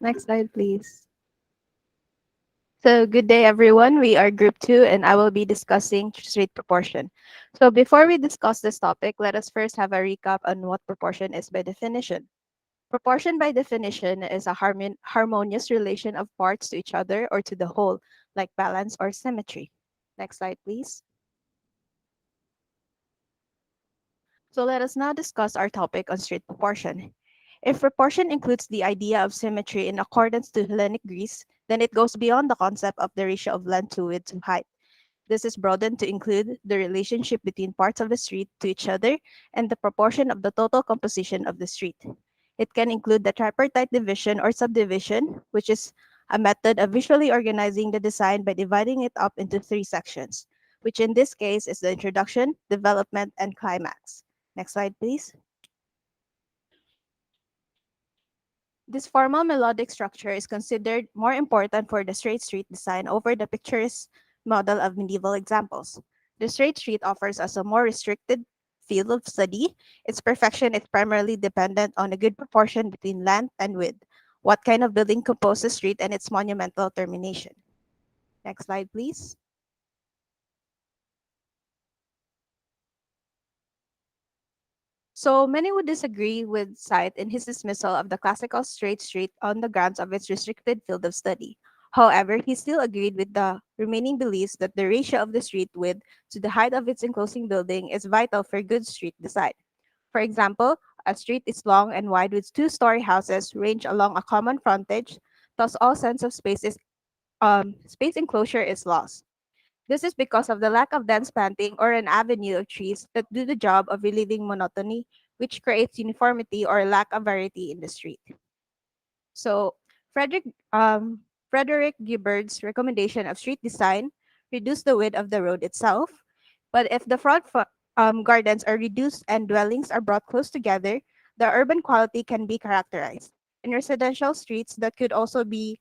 Next slide, please. So, good day, everyone. We are Group 2, and I will be discussing street proportion. So, before we discuss this topic, let us first have a recap on what proportion is by definition. Proportion, by definition, is a harmonious relation of parts to each other or to the whole, like balance or symmetry. Next slide, please. So let us now discuss our topic on street proportion. If proportion includes the idea of symmetry in accordance to Hellenic Greece, then it goes beyond the concept of the ratio of length to width to height. This is broadened to include the relationship between parts of the street to each other and the proportion of the total composition of the street. It can include the tripartite division or subdivision, which is a method of visually organizing the design by dividing it up into three sections, which in this case is the introduction, development, and climax. Next slide, please. This formal melodic structure is considered more important for the straight street design over the picturesque model of medieval examples. The straight street offers us a more restricted field of study. Its perfection is primarily dependent on a good proportion between length and width, what kind of building composes the street, and its monumental termination. Next slide, please. So many would disagree with Said in his dismissal of the classical straight street on the grounds of its restricted field of study. However, he still agreed with the remaining beliefs that the ratio of the street width to the height of its enclosing building is vital for good street design. For example, a street is long and wide with two-story houses range along a common frontage, thus all sense of space enclosure is lost. This is because of the lack of dense planting or an avenue of trees that do the job of relieving monotony, which creates uniformity or lack of variety in the street. So, Frederick Frederick Gibbard's recommendation of street design reduce the width of the road itself, but if the gardens are reduced and dwellings are brought close together, the urban quality can be characterized. In residential streets, that could also be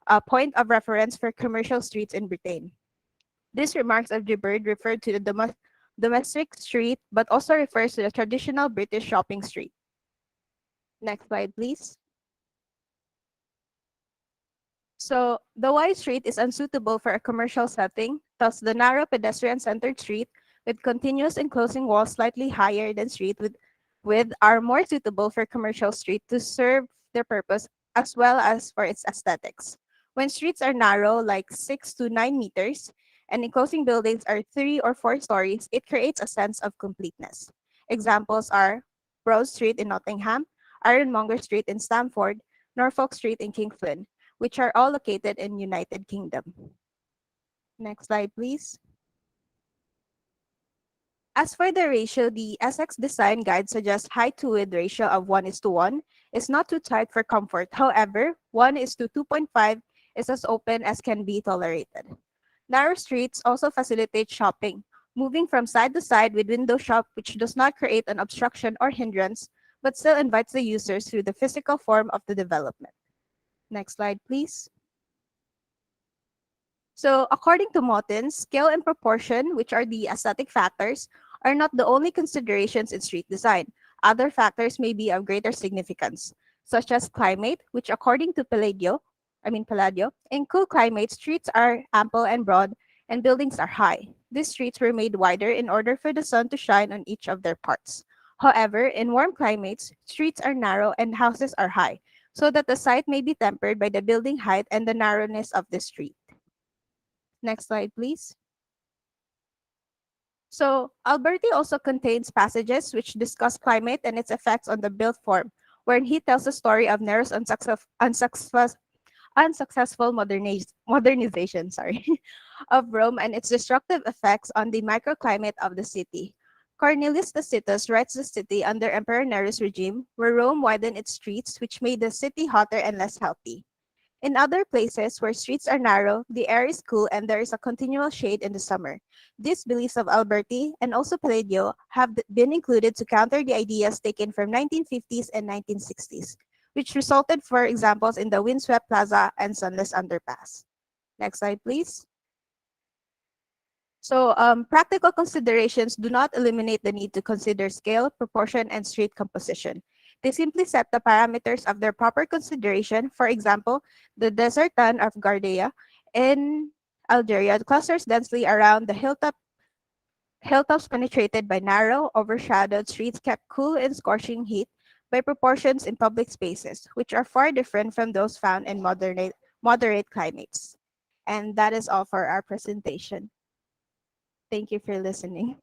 a point of reference for commercial streets in Britain. These remarks of Gibbard refer to the domestic street, but also refers to the traditional British shopping street. Next slide, please. So, the wide street is unsuitable for a commercial setting, thus the narrow pedestrian-centered street with continuous enclosing walls slightly higher than street with are more suitable for commercial street to serve their purpose as well as for its aesthetics. When streets are narrow, like 6 to 9 meters, and enclosing buildings are 3 or 4 stories, it creates a sense of completeness. Examples are Broad Street in Nottingham, Ironmonger Street in Stamford, Norfolk Street in Kingsland, which are all located in United Kingdom. Next slide, please. As for the ratio, the Essex Design Guide suggests height to width ratio of 1:1 is not too tight for comfort. However, 1:2.5 is as open as can be tolerated. Narrow streets also facilitate shopping, moving from side to side with window shop, which does not create an obstruction or hindrance, but still invites the users through the physical form of the development. Next slide, please. So, according to Motin, scale and proportion, which are the aesthetic factors, are not the only considerations in street design. Other factors may be of greater significance, such as climate, which according to Palladio, in cool climates, streets are ample and broad, and buildings are high. These streets were made wider in order for the sun to shine on each of their parts. However, in warm climates, streets are narrow and houses are high, so that the sight may be tempered by the building height and the narrowness of the street. Next slide, please. So, Alberti also contains passages which discuss climate and its effects on the built form, wherein he tells the story of Nero's unsuccessful modernization of Rome and its destructive effects on the microclimate of the city. Cornelius Tacitus writes the city under Emperor Nero's regime, where Rome widened its streets, which made the city hotter and less healthy. In other places where streets are narrow, the air is cool and there is a continual shade in the summer. These beliefs of Alberti and also Palladio have been included to counter the ideas taken from 1950s and 1960s, which resulted, for examples, in the windswept plaza and sunless underpass. Next slide, please. So, practical considerations do not eliminate the need to consider scale, proportion, and street composition. They simply set the parameters of their proper consideration. For example, the desert town of Gardea in Algeria clusters densely around the hilltops penetrated by narrow, overshadowed streets kept cool in scorching heat by proportions in public spaces, which are far different from those found in moderate climates. And that is all for our presentation. Thank you for listening.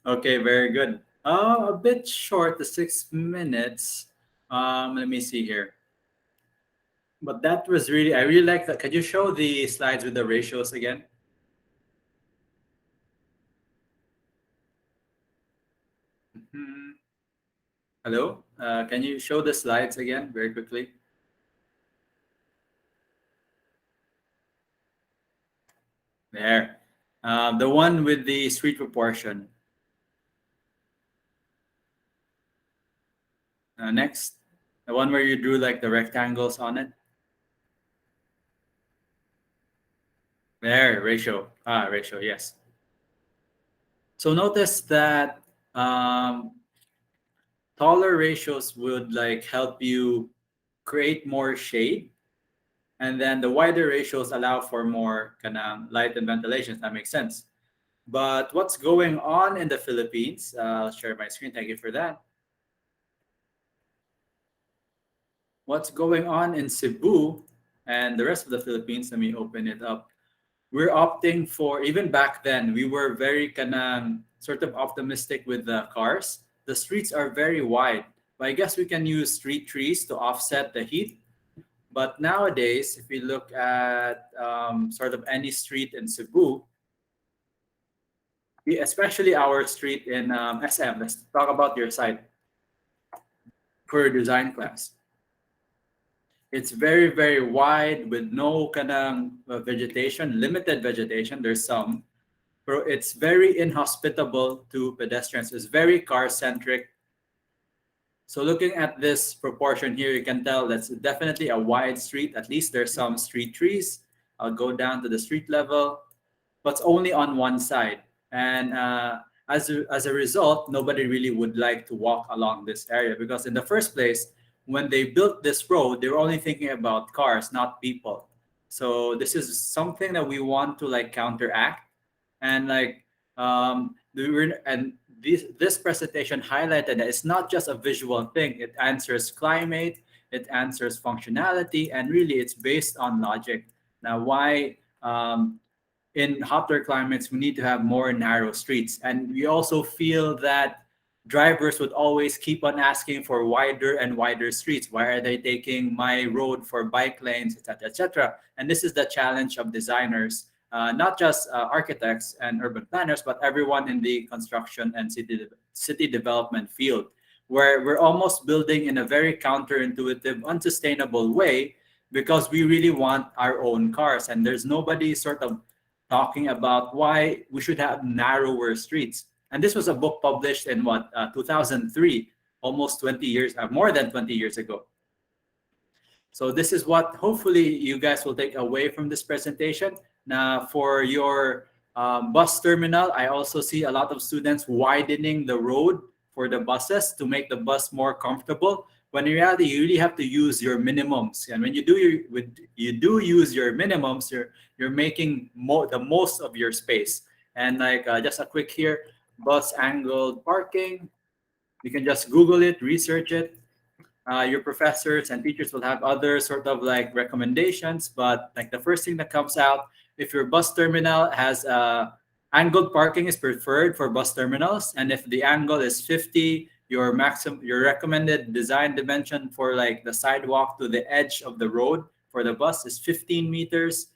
Okay, very good. A bit short, the 6 minutes. Let me see here. But that was really, I really like that. Could you show the slides with the ratios again? Mhm. Hello? Can you show the slides again very quickly? There. The one with the street proportion. Next. The one where you drew like the rectangles on it. There, ratio. Ratio, yes. So notice that um, taller ratios would like help you create more shade, and then the wider ratios allow for more kind of light and ventilation. If that makes sense. But what's going on in the Philippines? I'll share my screen. Thank you for that. What's going on in Cebu and the rest of the Philippines? Let me open it up. We're opting for, even back then, we were very kind of sort of optimistic with the cars. The streets are very wide, but I guess we can use street trees to offset the heat. But nowadays, if we look at sort of any street in Cebu, especially our street in SM, let's talk about your site for design class. It's very, very wide with no kind of vegetation, limited vegetation. There's some, but it's very inhospitable to pedestrians. It's very car centric. So looking at this proportion here, you can tell that's definitely a wide street. At least there's some street trees. I'll go down to the street level, but it's only on one side. And as a result, nobody really would like to walk along this area because in the first place, when they built this road, they were only thinking about cars, not people. So this is something that we want to like counteract, and like and this presentation highlighted that it's not just a visual thing. It answers climate, it answers functionality, and really it's based on logic. Now, why in hotter climates we need to have more narrow streets, and we also feel that drivers would always keep on asking for wider and wider streets. Why are they taking my road for bike lanes, etc., etc.? And this is the challenge of designers, not just architects and urban planners, but everyone in the construction and city development field, where we're almost building in a very counterintuitive, unsustainable way because we really want our own cars, and there's nobody sort of talking about why we should have narrower streets. And this was a book published in what 2003, almost 20 years, more than 20 years ago. So this is what hopefully you guys will take away from this presentation. Now, for your bus terminal, I also see a lot of students widening the road for the buses to make the bus more comfortable. When in reality, you really have to use your minimums. And when you do use your minimums, you're making the most of your space. And like just a quick here, bus angled parking. You can just Google it, research it. Your professors and teachers will have other sort of like recommendations, but like the first thing that comes out, if your bus terminal has angled parking is preferred for bus terminals, and if the angle is 50, your recommended design dimension for like the sidewalk to the edge of the road for the bus is 15 meters.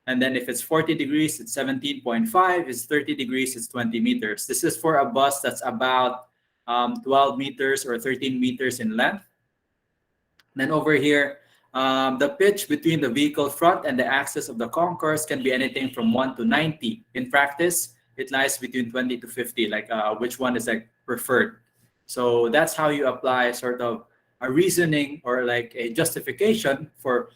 And then if it's 40 degrees, it's 17.5. If it's 30 degrees, it's 20 meters. This is for a bus that's about 12 meters or 13 meters in length. Then over here, the pitch between the vehicle front and the axis of the concourse can be anything from 1 to 90. In practice, it lies between 20 to 50, like which one is like preferred. So that's how you apply sort of a reasoning or like a justification for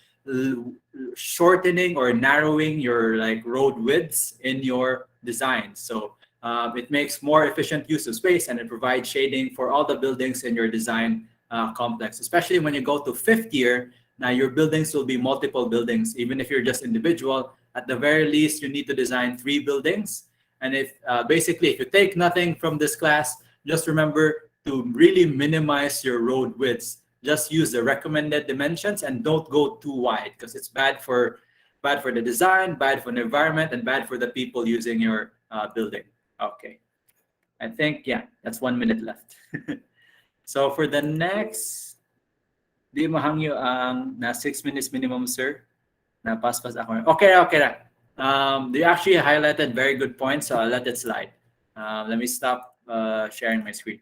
shortening or narrowing your like road widths in your design. So It makes more efficient use of space, and it provides shading for all the buildings in your design complex. Especially when you go to fifth year, now your buildings will be multiple buildings. Even if you're just individual, at the very least, you need to design 3 buildings. And if basically, if you take nothing from this class, just remember to really minimize your road widths. Just use the recommended dimensions and don't go too wide because it's bad for the design, bad for the environment, and bad for the people using your building. Okay, I think yeah, that's 1 minute left. So for the next, di mahangyo ang na 6 minutes minimum, sir. Na paspas ako. Okay, okay na. They actually highlighted very good points, so I'll let it slide. Let me stop sharing my screen.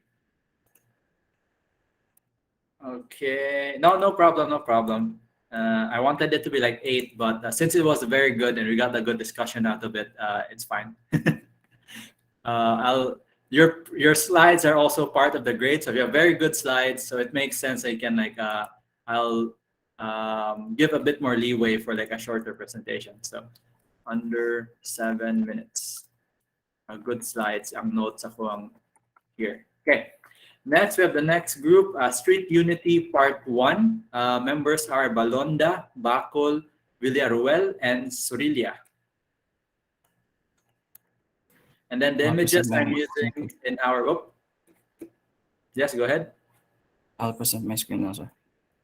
Okay, no problem, no problem. I wanted it to be like 8, but since it was very good and we got a good discussion out of it, it's fine. I'll your slides are also part of the grade, so if you have very good slides, so it makes sense that you can like I'll give a bit more leeway for like a shorter presentation. So under 7 minutes. Good slides. Ang notes ako ang here. Okay. Next, we have the next group, Street Unity Part 1. Members are Balonda, Bacol, Villaruel, and Surilia. And then the I'll images present I'm my- using in our, oh, yes, go ahead. I'll present my screen now, sir.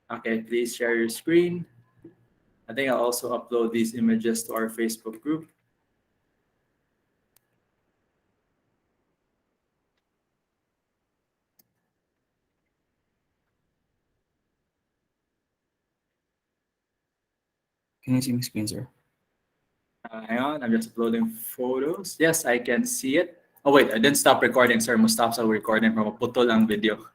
Okay, please share your screen. I think I'll also upload these images to our Facebook group. Can you see my screen, sir? Hang on, I'm just uploading photos. Yes, I can see it. Oh wait, I didn't stop recording, sir. Must stop sa recording from a putol ang video.